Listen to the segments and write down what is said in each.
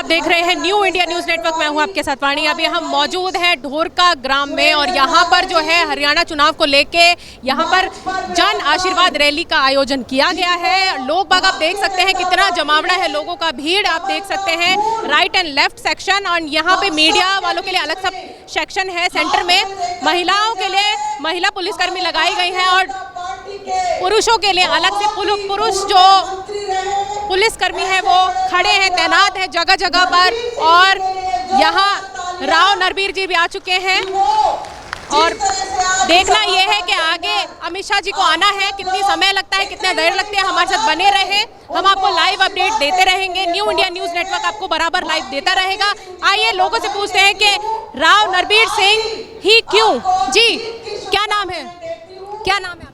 देख रहे हैं न्यू इंडिया न्यूज़ नेटवर्क। मैं हूं आपके साथ वाणी। अभी हम मौजूद हैं ढोरका ग्राम में और यहां पर जो है हरियाणा चुनाव को लेके यहां पर जन आशीर्वाद रैली का आयोजन किया गया है। लोग बाग आप देख सकते हैं कितना जमावड़ा है लोगों का, भीड़ आप देख सकते हैं। राइट एंड लेफ्ट सेक्शन और यहाँ पे मीडिया वालों के लिए अलग सब सेक्शन है। सेंटर में महिलाओं के लिए महिला पुलिसकर्मी लगाई गई है और पुरुषों के लिए अलग से पुरुष जो पुलिसकर्मी है वो खड़े हैं, तैनात है जगह जगह पर। और यहाँ राव नरबीर जी भी आ चुके हैं और देखना ये है कि आगे अमित शाह जी को आना है, कितनी समय लगता है, कितने देर लगते हैं। हमारे साथ बने रहे, हम आपको लाइव अपडेट देते रहेंगे। न्यू इंडिया न्यूज़ नेटवर्क आपको बराबर लाइव देता रहेगा। आइए लोगों से पूछते हैं कि राव नरबीर सिंह ही क्यों। जी क्या नाम है, क्या नाम है?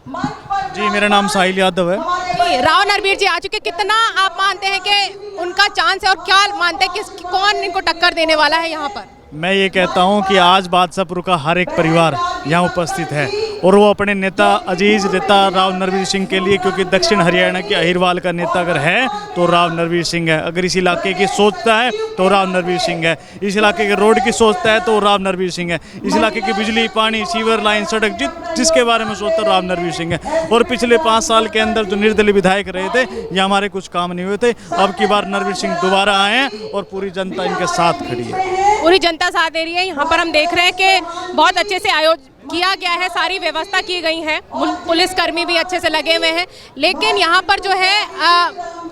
जी मेरा नाम साहिल यादव है। राव नरबीर जी आ चुके, कितना आप मानते हैं कि उनका चांस है और क्या मानते हैं कि कौन इनको टक्कर देने वाला है यहाँ पर? मैं ये कहता हूँ कि आज बादशाहपुर का हर एक परिवार यहाँ उपस्थित है और वो अपने नेता अजीज नेता राव नरबीर सिंह के लिए, क्योंकि दक्षिण हरियाणा के अहिरवाल का नेता अगर है तो राव नरबीर सिंह है। अगर इस इलाके की सोचता है तो राव नरबीर सिंह है। इस इलाके के रोड की सोचता है तो राव नरबीर सिंह है। इस इलाके की बिजली, पानी, सीवर लाइन, सड़क जिसके बारे में सोचता है राव नरबीर सिंह है। और पिछले 5 साल के अंदर जो निर्दलीय विधायक रहे थे ये हमारे कुछ काम नहीं हुए थे। अब की बार नरबीर सिंह दोबारा आए हैं और पूरी जनता इनके साथ खड़ी है, पूरी जनता साथ दे रही है। यहाँ पर हम देख रहे हैं कि बहुत अच्छे से आयोजन किया गया है, सारी व्यवस्था की गई है, पुलिसकर्मी भी अच्छे से लगे हुए हैं। लेकिन यहाँ पर जो है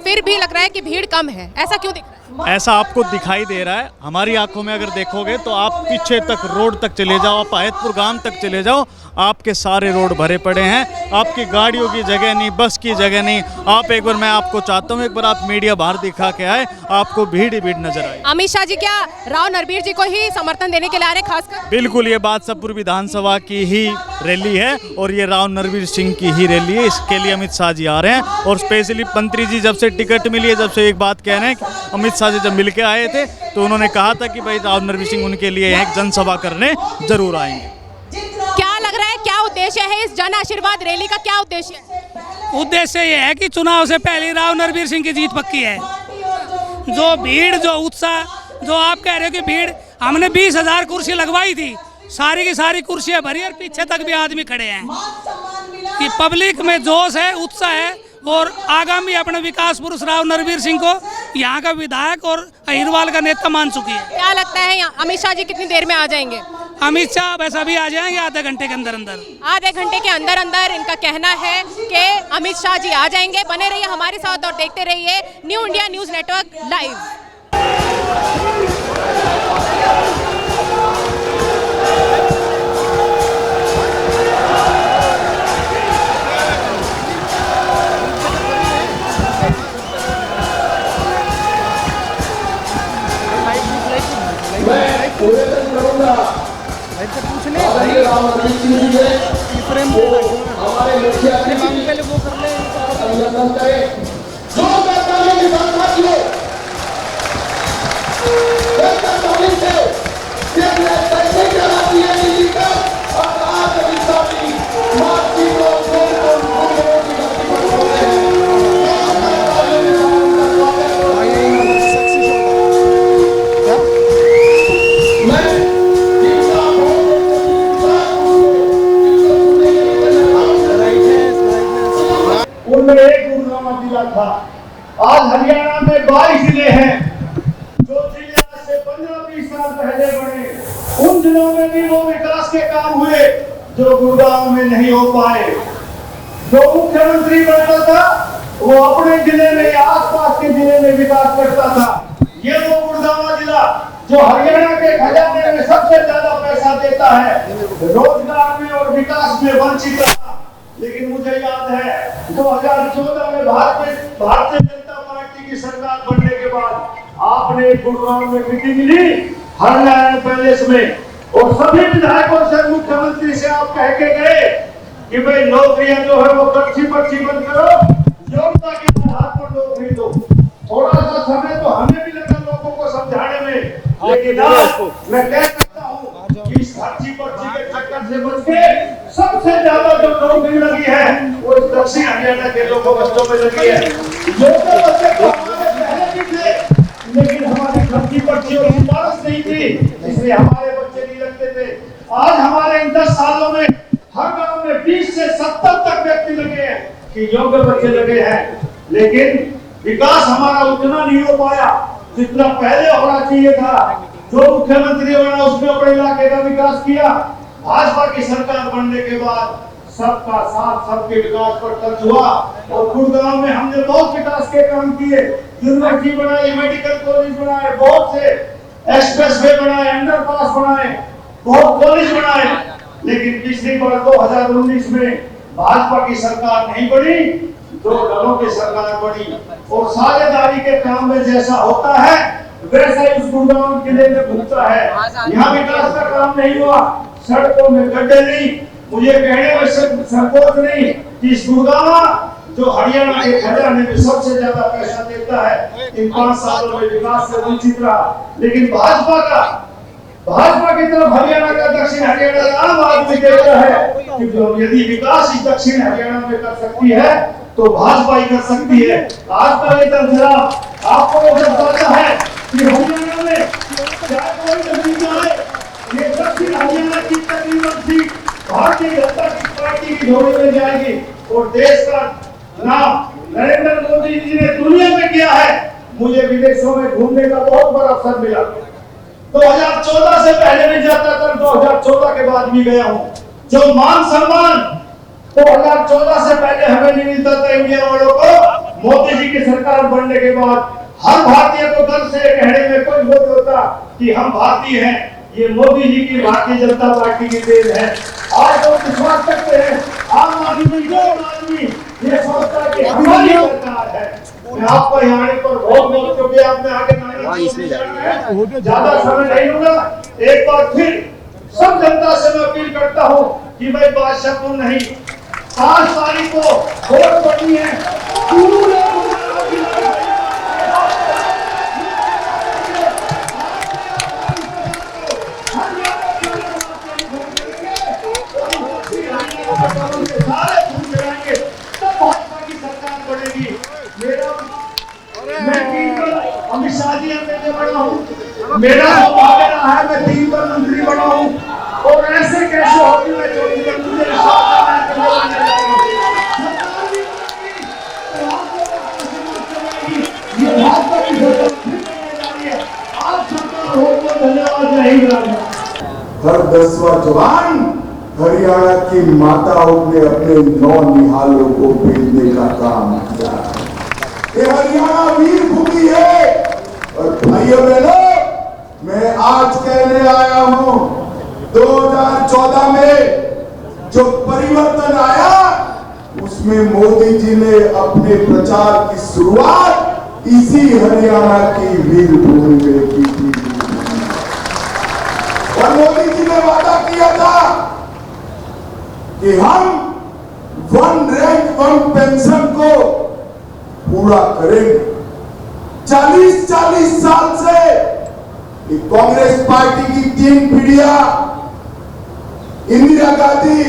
फिर भी लग रहा है कि भीड़ कम है। ऐसा क्यों दिख रहा है? ऐसा आपको दिखाई दे रहा है। हमारी आंखों में अगर देखोगे तो आप पीछे तक रोड तक चले जाओ, आप आयतपुर गांव तक चले जाओ, आपके सारे रोड भरे पड़े हैं। आपकी गाड़ियों की जगह नहीं, बस की जगह नहीं। आप एक बार, मैं आपको चाहता हूँ एक बार आप मीडिया बाहर दिखा के आए, आपको भीड़ ही भीड़ नजर आए। अमित शाह जी क्या राव नरबीर जी को ही समर्थन देने के लिए आ रहे खासकर? बिल्कुल, ये बादशाहपुर विधानसभा की ही रैली है और ये राव नरबीर सिंह की ही रैली है। इसके लिए अमित शाह जी आ रहे हैं और स्पेशली मंत्री जी जब से टिकट मिली है, जब से एक बात कह रहे हैं कि अमित शाह जी जब मिल के आए थे तो उन्होंने कहा था कि भाई राव नरबीर सिंह उनके लिए एक जनसभा करने जरूर आएंगे। क्या लग रहा है, क्या उद्देश्य है इस जन आशीर्वाद रैली का? क्या उद्देश्य है? उद्देश्य ये है कि चुनाव से पहले राव नरबीर सिंह की जीत पक्की है। जो भीड़, जो उत्साह, जो आप कह रहे हो कि भीड़, हमने 20,000 कुर्सी लगवाई थी, सारी की सारी कुर्सियां भरी और पीछे तक भी आदमी खड़े हैं कि पब्लिक में जोश है, उत्साह है। और आगामी अपने विकास पुरुष राव नरबीर सिंह को यहाँ का विधायक और अहिरवाल का नेता मान चुकी है। क्या लगता है अमित शाह जी कितनी देर में आ जाएंगे? अमित शाह बस अभी आ जाएंगे आधे घंटे के अंदर अंदर। आधे घंटे के अंदर अंदर इनका कहना है कि अमित शाह जी आ जाएंगे। बने रहिए हमारे साथ और देखते रहिए new India news network live. हमारे मुखिया पहले वो कर ले जो करने के साथ साथियों कैसे कराती है दिल्ली का और आज अभी मार्ची को था। आज हरियाणा में 22 जिले हैं। जो जिले आज से 15-20 साल पहले बने, उन जिलों में भी वो विकास के काम हुए जो गुड़गांव में नहीं हो पाए। जो मुख्यमंत्री बनता था वो अपने जिले में या आसपास के जिले में विकास करता था। ये वो गुड़गांव जिला जो हरियाणा के खजाने में सबसे ज्यादा पैसा देता है, रोजगार में और विकास में वंचित रहा। लेकिन मुझे याद है 2014 में भारतीय जनता पार्टी की सरकार बनने के बाद आपने गुड़गांव में मीटिंग ली हरियाणा पैलेस में और सभी विधायकों से, मुख्यमंत्री से आप कह के गए कि भाई नौकरियां जो है वो पर्ची बंद करो, योग्यता के आधार पर नौकरी दो। थोड़ा सा समय तो हमें भी लगा लोगों को समझाने में, लेकिन आज मैं कह सकता हूँ कि इस पर्ची के चक्कर से बच के सबसे ज्यादा जो नौकरी लगी है वो दक्षिण हरियाणा के लोगों बच्चों में लगी है। जो बच्चे तो हमारे पहले भी थे, लेकिन हमारी की पर्ची और सिफारिश नहीं थी, इसलिए हमारे बच्चे नहीं लगते थे। आज हमारे इन 10 सालों में हर गांव में 20 से 70 तक व्यक्ति लगे हैं कि योग्य बच्चे लगे हैं, लेकिन विकास हमारा उतना नहीं हो पाया जितना पहले होना चाहिए था। जो मुख्यमंत्री बना उसने अपने इलाके का विकास किया। भाजपा की सरकार बनने के बाद सबका साथ सबके विकास पर खर्च हुआ और गुड़गांव में हमने बहुत विकास के काम किए, यूनिवर्सिटी बनाई, मेडिकल कॉलेज बनाए, बहुत से एक्सप्रेसवे बनाए, अंडरपास बनाए, बहुत कॉलेज बनाए। लेकिन पिछली बार 2019 में भाजपा की सरकार नहीं बनी, 2 दलों की सरकार बनी और साझेदारी के काम में जैसा होता है वैसा ही उस गुड़गांव किले में घूमता है। यहाँ विकास का काम नहीं हुआ, सड़कों में गड्ढे नहीं। मुझे कहने में संकोच नहीं कि इस गुड़गांव जो हरियाणा के खजाने में सबसे ज्यादा पैसा देता है, इन 5 सालों में विकास से वंचित रहा। लेकिन भाजपा की तरफ हरियाणा का, दक्षिण हरियाणा का आम आदमी देखता है कि यदि विकास इस दक्षिण हरियाणा में कर सकती है तो भाजपा ही कर सकती है। आज का वेतन जरा आपको जब पता है कि हरियाणा में चाहे कोई नतीजा आए, ये दक्षिण हरियाणा की तकरीबन सीट भारतीय जनता पार्टी की झोली में जाएगी और देश का नाम नरेंद्र मोदी जी ने दुनिया में किया है। मुझे विदेशों में घूमने का बहुत बड़ा अवसर मिला। 2014 से पहले नहीं जाता था, 2014 के बाद भी गया हूँ। जो मान सम्मान 2014 से पहले हमें नहीं मिलता था इंडिया वालों को, मोदी जी की सरकार बनने के बाद हर भारतीय को गर्व से कहने में कोई बोझ होता कि हम भारतीय हैं। ये मोदी जी की भारतीय जनता पार्टी की देन है। आज लोग विश्वास करते हैं, आम आदमी ये सोचता है कि हमारी सरकार है। मैं आपको यहाँ आने पर बहुत क्योंकि आपने आगे ज्यादा समय नहीं लूंगा। एक बार फिर सब जनता से मैं अपील करता हूँ कि भाई बादशाहपुर नहीं, 5 तारीख को वोट पड़नी है। अमित शाह जी मैं बड़ा हूँ, मेरा सौभाग्य रहा है मैं 3 बार मंत्री बना हूँ और ऐसे कैसे होगी मैं चौथी बार मुझे हर 10वां जवान हरियाणा की माताओं ने अपने 9 निहालों को भेजने का काम किया। ये हरियाणा वीर भूमि है और भाइयों बहनों, मैं आज कहने आया हूं 2014 में जो परिवर्तन आया उसमें मोदी जी ने अपने प्रचार की शुरुआत इसी हरियाणा की वीर भूमि में की थी और मोदी जी ने वादा किया था कि हम 1 रैंक 1 पेंशन को पूरा करेंगे। 40 साल से कांग्रेस पार्टी की 3 पीढ़ियां, इंदिरा गांधी,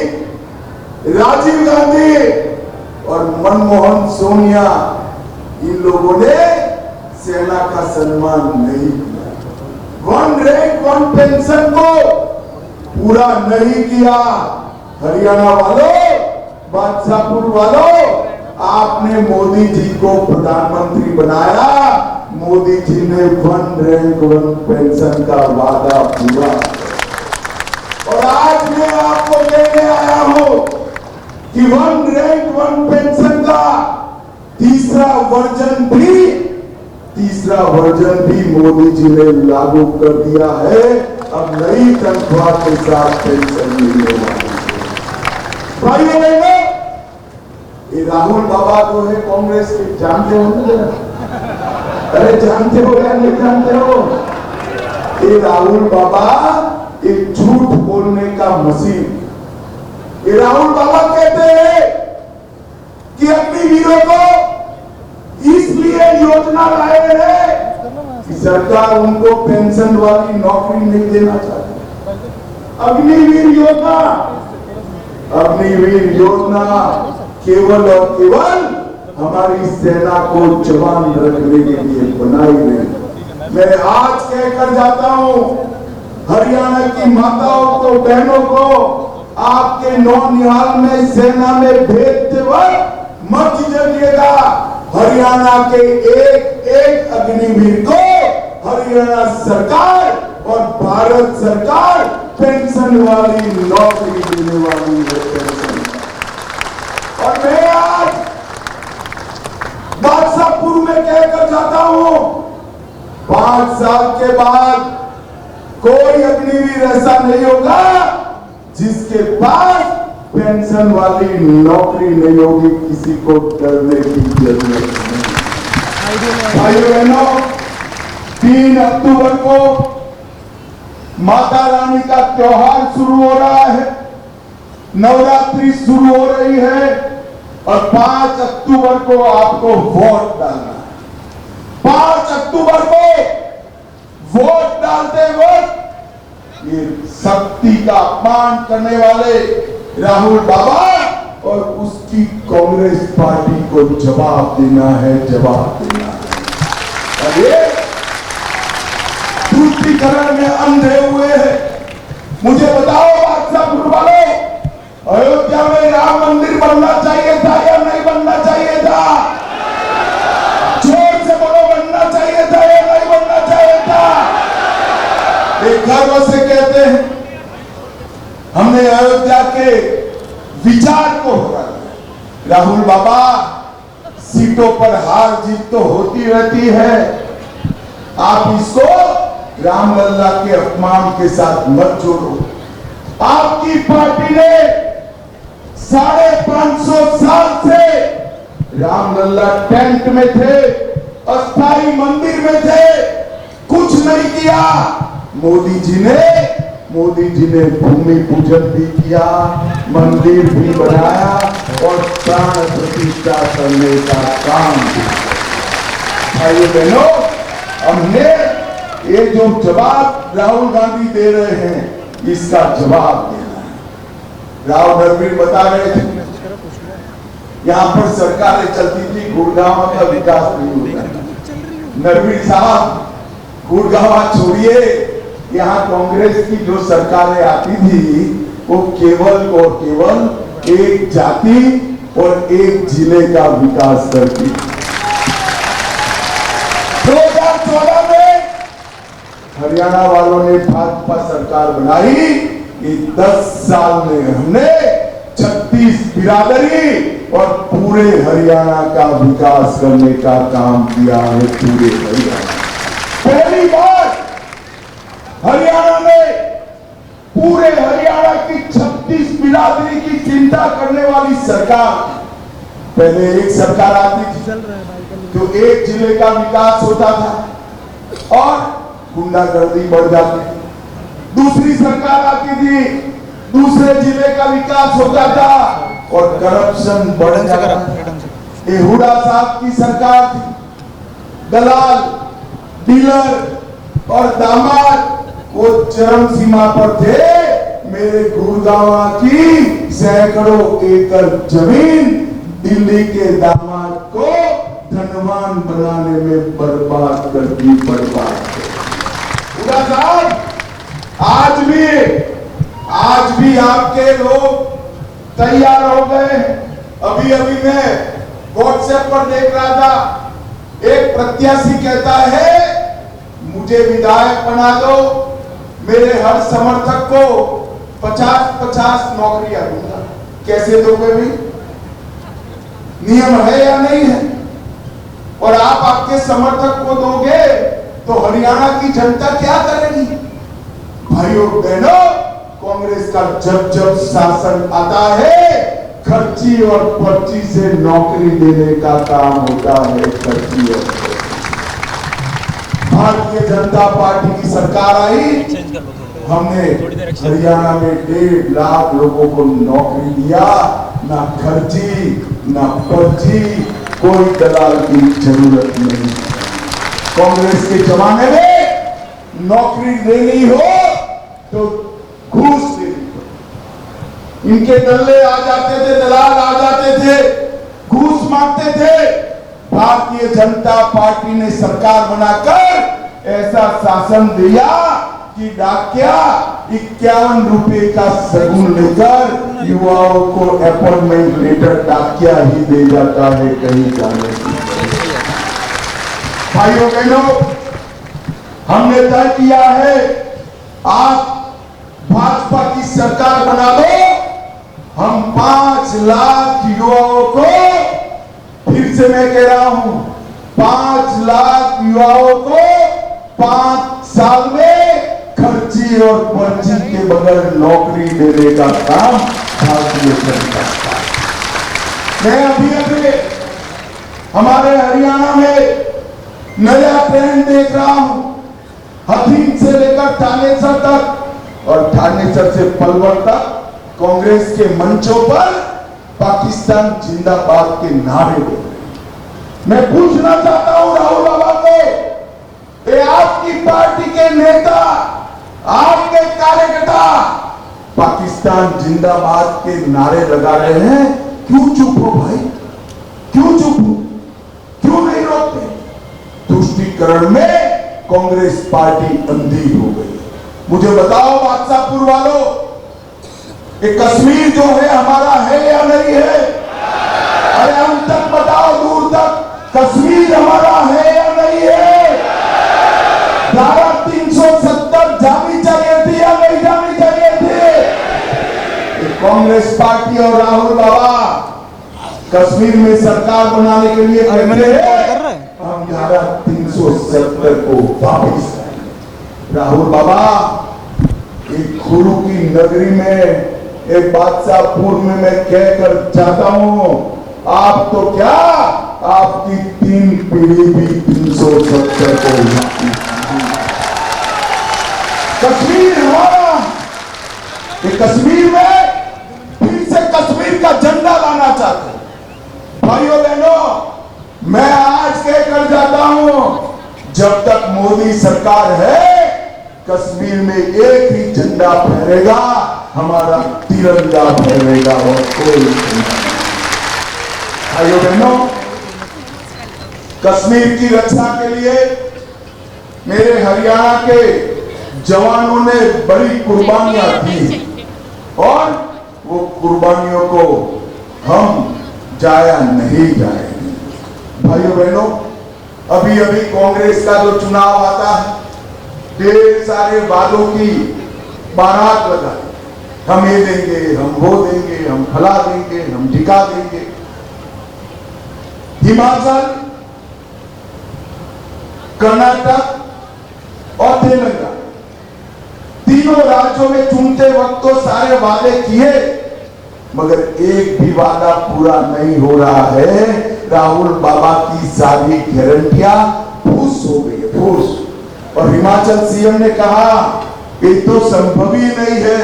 राजीव गांधी और मनमोहन सोनिया, इन लोगों ने सेना का सम्मान नहीं किया। 1 रैंक 1 पेंशन को पूरा नहीं किया। हरियाणा वालों, बादशाहपुर वालों, आपने मोदी जी को प्रधानमंत्री बनाया, मोदी जी ने 1 रैंक 1 पेंशन का वादा पूरा। और आज मैं आपको कहने आया हूं कि 1 रैंक 1 पेंशन का तीसरा वर्जन भी मोदी जी ने लागू कर दिया है। अब नई तनख्वाह के साथ पेंशन मिलने वाली। भाइयों बहनों, ये राहुल बाबा जो है कांग्रेस के, जानते हो ना? अरे जानते हो या नहीं जानते हो? ये राहुल बाबा एक झूठ बोलने का मशीन। ये राहुल बाबा कहते हैं कि अग्निवीरों को इसलिए योजना लाए हैं कि सरकार उनको पेंशन वाली नौकरी नहीं देना चाहती। अग्निवीर योजना केवल और केवल हमारी सेना को जवान रखने के लिए बनाई गई। मैं आज कहकर जाता हूं हरियाणा की माताओं को, बहनों को, आपके नौनिहाल में सेना में भेजते वक्त मत झिझकिएगा। हरियाणा के एक एक अग्निवीर को हरियाणा सरकार और भारत सरकार पेंशन वाली नौकरी देने वाली है, पेंशन। और मैं आज बादशाहपुर में कहकर जाता हूं 5 साल के बाद कोई अग्निवीर ऐसा नहीं होगा जिसके पास पेंशन वाली नौकरी नहीं होगी। किसी को डरने की जरूरत नहीं। भाइयों बहनों, 3 अक्टूबर को माता रानी का त्योहार शुरू हो रहा है, नवरात्रि शुरू हो रही है और 5 अक्टूबर को आपको वोट डालना है। 5 अक्टूबर को वोट डालते वक्त ये शक्ति का अपमान करने वाले राहुल बाबा और उसकी कांग्रेस पार्टी को जवाब देना है, जवाब देना है। और ये तुष्टीकरण में अंधे हुए हैं। मुझे बताओ बादशाहपुर वालों, अयोध्या में राम मंदिर बनना चाहिए था या नहीं बनना चाहिए था? जोर से बोलो, बनना चाहिए था या नहीं बनना चाहिए था? एक गर्व से कहते हैं हमने अयोध्या के विचार को हो रहा है। राहुल बाबा, सीटों पर हार जीत तो होती रहती है, आप इसको रामलला के अपमान के साथ मत जोड़ो। आपकी पार्टी ने 550 साल से रामलला टेंट में थे, अस्थाई मंदिर में थे, कुछ नहीं किया। मोदी जी ने भूमि पूजन भी किया, मंदिर भी बनाया और प्राण प्रतिष्ठा करने का काम किया। भाइयों बहनों, हमने ये जो जवाब राहुल गांधी दे रहे हैं, इसका जवाब देना है। राव नरवीर बता रहे थे यहां पर सरकारें चलती थी, गुड़गांव का विकास नहीं होता। नरवीर साहब, गुड़गांव छोड़िए, यहाँ कांग्रेस की जो सरकारें आती थी वो केवल और केवल एक जाति और एक जिले का विकास करती। 2014 में हरियाणा वालों ने भाजपा सरकार बनाई। ये 10 साल में हमने 36 बिरादरी और पूरे हरियाणा का विकास करने का काम किया है, पूरे हरियाणा। पहली बार हरियाणा में पूरे हरियाणा की 36 बिरादरी की चिंता करने वाली सरकार। पहले एक सरकार आती थी जो एक जिले का विकास होता था और गुंडागर्दी बढ़ जाती थी। दूसरी सरकार आती थी, दूसरे जिले का विकास होता था और करप्शन बढ़ जाता था। ये हुड्डा साहब की सरकार थी, दलाल, डीलर और दामाद वो चरम सीमा पर थे। मेरे गुड़गांव की सैकड़ों एकड़ जमीन दिल्ली के दामाद को धनवान बनाने में बर्बाद कर दी, बर्बाद। हुड्डा साहब, आज भी आपके लोग तैयार हो गए। अभी मैं व्हाट्सएप पर देख रहा था, एक प्रत्याशी कहता है मुझे विधायक बना दो, मेरे हर समर्थक को 50-50 नौकरियां दूंगा। कैसे दोगे भी? नियम है या नहीं है? और आप आपके समर्थक को दोगे तो हरियाणा की जनता क्या करेगी? भाइयों बहनों, कांग्रेस का जब शासन आता है, खर्ची और पर्ची से नौकरी देने का काम होता है, खर्ची और भारतीय जनता पार्टी की सरकार आई, हमने हरियाणा में 1.5 लाख लोगों को नौकरी दिया। ना खर्ची, ना पर्ची, कोई दलाल की जरूरत नहीं। कांग्रेस के जमाने में नौकरी लेनी हो तो घूस देनी हो। इनके दल्ले आ जाते थे, दलाल आ जाते थे, घूस मांगते थे। भारतीय जनता पार्टी ने सरकार बनाकर ऐसा शासन दिया कि डाकिया 51 रुपए का सगुन लेकर युवाओं को अपॉइंटमेंट लेटर डाकिया ही दे जाता है कहीं जाने की। भाइयों बहनों, हमने तय किया है आप भाजपा की सरकार बना दो, हम 5 लाख युवाओं को, फिर से मैं कह रहा हूं, 5 लाख युवाओं को 5 साल में खर्ची और पर्ची के बगैर नौकरी देने का काम भारतीय जनता का। मैं अभी हमारे हरियाणा में नया ट्रेंड देख रहा हूं, हथीन से लेकर थानेसर तक और थानेसर से पलवल तक कांग्रेस के मंचों पर पाकिस्तान जिंदाबाद के नारे बोल रहे। मैं पूछना चाहता हूं राहुल बाबा को, ये आपकी पार्टी के नेता, आपके कार्यकर्ता पाकिस्तान जिंदाबाद के नारे लगा रहे हैं, क्यों चुप हो भाई? क्यों चुप हो? क्यों नहीं रोकते? तुष्टीकरण में कांग्रेस पार्टी अंधी हो गई। मुझे बताओ बादशाहपुर वालों, ये कश्मीर जो है हमारा है या नहीं है? अरे हम तक बताओ, दूर तक, कश्मीर हमारा है या नहीं है? धारा 370 जानी चाहिए थी या नहीं जानी चाहिए थी? कांग्रेस पार्टी और राहुल बाबा कश्मीर में सरकार बनाने के लिए कहते हैं हम धारा 370 को वापस लाएंगे। राहुल बाबा, एक गुरु की नगरी में, एक बादशाहपुर में मैं कहकर चाहता हूं, आप तो क्या, आपकी 3 पीढ़ी भी 370 को कश्मीर हमारा, ये कश्मीर में फिर से कश्मीर का झंडा लाना चाहते हैं। भाइयों बहनों, मैं आज कहकर जाता हूं, जब तक मोदी सरकार है कश्मीर में एक ही झंडा फहरेगा, हमारा तिरंगा फहरेगा और कोई नहीं। भाइयों बहनों, कश्मीर की रक्षा के लिए मेरे हरियाणा के जवानों ने बड़ी कुर्बानियां दी और वो कुर्बानियों को हम जाया नहीं जाएंगे। भाइयों बहनों, अभी अभी कांग्रेस का जो चुनाव आता है, ढेर सारे वादों की बारात लगा, हम ये देंगे, हम वो देंगे, हम फला देंगे, हम ढिका देंगे। हिमाचल, कर्नाटक और तेलंगाना, तीनों राज्यों में चुनते वक्त तो सारे वादे किए, मगर एक भी वादा पूरा नहीं हो रहा है। राहुल बाबा की सारी गारंटियां फूस हो गई, फूस। और हिमाचल सीएम ने कहा ये तो संभव ही नहीं है।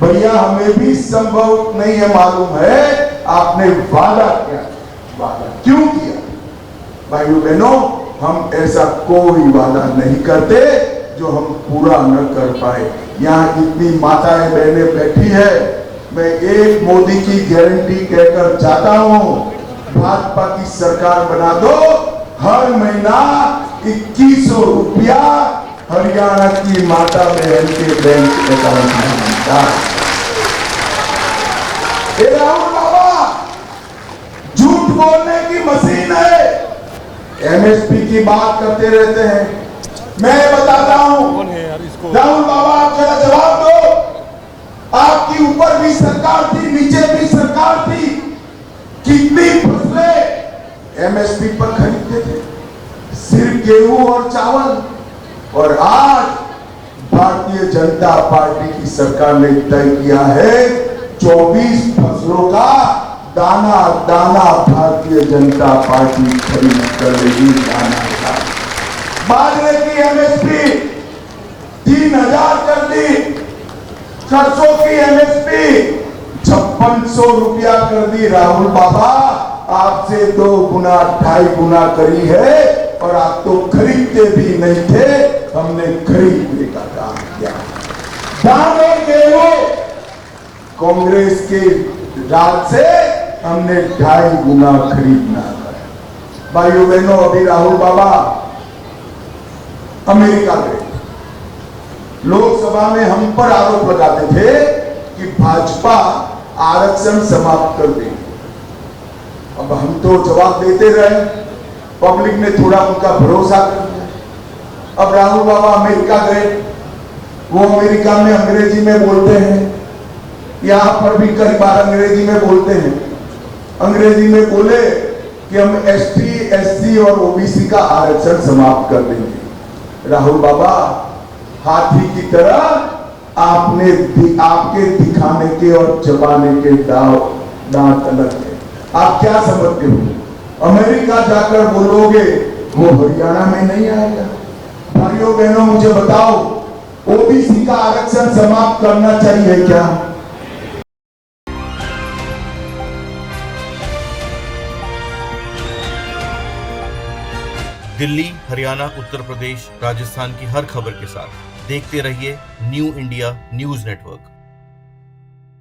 भैया, हमें भी संभव नहीं है मालूम है, आपने वादा किया, वादा क्यों किया? भाइयों बहनों, हम ऐसा कोई वादा नहीं करते जो हम पूरा न कर पाए। यहाँ इतनी माताएं बहनें बैठी है, मैं एक मोदी की गारंटी कहकर चाहता हूं, भाजपा की सरकार बना दो, हर महीना 2100 रुपया हरियाणा की माता बहन के बैंक अकाउंट में मिलता है। राहुल बाबा झूठ बोलने की मशीन है, एमएसपी की बात करते रहते हैं। मैं बताता हूं, राहुल बाबा आप जरा जवाब दो, आपकी ऊपर भी सरकार थी, नीचे भी सरकार थी, कितनी फसलें एमएसपी पर खरीदते थे, सिर्फ गेहूं और चावल। और आज भारतीय जनता पार्टी की सरकार ने तय किया है 24 फसलों का दाना दाना भारतीय जनता पार्टी खरीद कर लेगी। दाना बाजरे की एमएसपी 3000 कर दी, सरसों की एमएसपी 5600 रुपया कर दी। राहुल बाबा आपसे 2 गुना 2.5 गुना करी है, और आप तो खरीदते भी नहीं थे, हमने खरीदने का काम किया। धान और गेहूं कांग्रेस के राज से हमने 2.5 गुना खरीदना है। भाइयों बहनों, अभी राहुल बाबा अमेरिका गए। लोकसभा में हम पर आरोप लगाते थे कि भाजपा आरक्षण समाप्त कर देगी। अब हम तो जवाब देते रहे, पब्लिक ने थोड़ा उनका भरोसा कर दिया। अब राहुल बाबा अमेरिका गए, वो अमेरिका में अंग्रेजी में बोलते हैं, यहां पर भी कई बार अंग्रेजी में बोलते हैं। अंग्रेजी में बोले कि हम एसटी, एससी और ओबीसी का आरक्षण समाप्त कर देंगे। राहुल बाबा, हाथी की तरह आपके दिखाने के और चबाने के दांत अलग है। आप क्या समझते हो? अमेरिका जाकर बोलोगे वो हरियाणा में नहीं आएगा? भाइयों बहनों, मुझे बताओ, ओबीसी का आरक्षण समाप्त करना चाहिए क्या? दिल्ली, हरियाणा, उत्तर प्रदेश, राजस्थान की हर खबर के साथ देखते रहिए न्यू इंडिया न्यूज नेटवर्क।